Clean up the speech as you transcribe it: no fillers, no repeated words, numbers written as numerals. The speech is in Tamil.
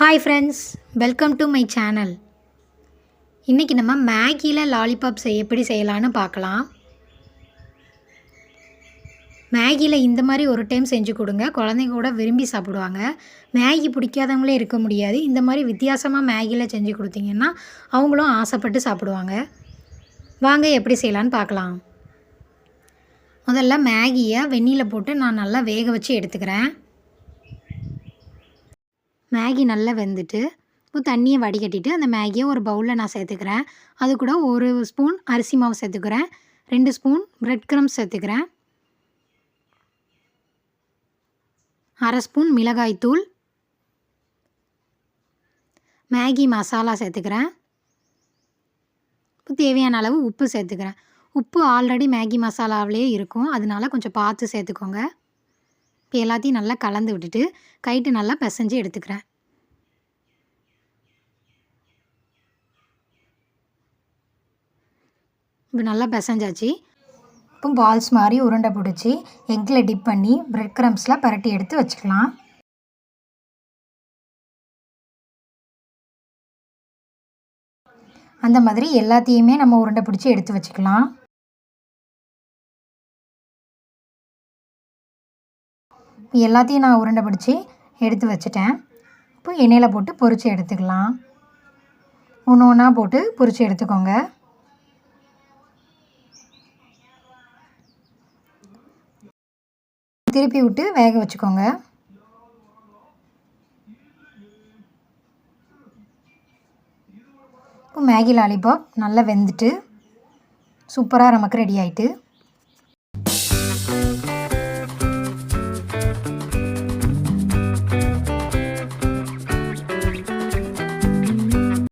Hi friends, welcome to my channel. இன்றைக்கி நம்ம மேகியில் லாலிபாப்ஸ் எப்படி செய்யலான்னு பார்க்கலாம். மேகியில் இந்த மாதிரி ஒரு டைம் செஞ்சு கொடுங்க, குழந்தைங்க கூட விரும்பி சாப்பிடுவாங்க. மேகி பிடிக்காதவங்களே இருக்க முடியாது. இந்த மாதிரி வித்தியாசமாக மேகியில் செஞ்சு கொடுத்தீங்கன்னா அவங்களும் ஆசைப்பட்டு சாப்பிடுவாங்க. வாங்க எப்படி செய்யலான்னு பார்க்கலாம். முதல்ல மேகியை வெந்நீரில் போட்டு நான் நல்லா வேக வச்சு எடுத்துக்கிறேன். மேகி நல்லா வெந்துட்டு தண்ணியை வடிகட்டிட்டு அந்த மேகியை ஒரு பவுலில் நான் சேர்த்துக்கிறேன். அது கூட 1 ஸ்பூன் அரிசி மாவு சேர்த்துக்கிறேன், 2 ஸ்பூன் பிரெட் க்ரம்ஸ் சேர்த்துக்கிறேன், 1/2 ஸ்பூன் மிளகாய்த்தூள், மேகி மசாலா சேர்த்துக்கிறேன், தேவையான அளவு உப்பு சேர்த்துக்கிறேன். உப்பு ஆல்ரெடி மேகி மசாலாவிலே இருக்கும், அதனால கொஞ்சம் பார்த்து சேர்த்துக்கோங்க. இப்போ எல்லாத்தையும் நல்லா கலந்து விட்டுட்டு கைட்டு நல்லா பிசைஞ்சு எடுத்துக்கிறேன். இப்போ நல்லா பிசைஞ்சாச்சு. இப்போ பால்ஸ் மாதிரி உருண்டை பிடிச்சி எக்கில் டிப் பண்ணி பிரெட் க்ரம்ஸில் பரட்டி எடுத்து வச்சுக்கலாம். அந்த மாதிரி எல்லாத்தையுமே நம்ம உருண்டை பிடிச்சி எடுத்து வச்சுக்கலாம். எல்லாத்தையும் நான் உருண்டை பிடிச்சி எடுத்து வச்சுட்டேன். இப்போ எண்ணெயில் போட்டு பொரித்து எடுத்துக்கலாம். ஒன்று ஒன்றா போட்டு பொரித்து எடுத்துக்கோங்க. திருப்பி விட்டு வேக வச்சுக்கோங்க. இப்போ மேகி லாலிபாப் நல்லா வெந்துட்டு சூப்பராக நமக்கு ரெடி ஆகிட்டு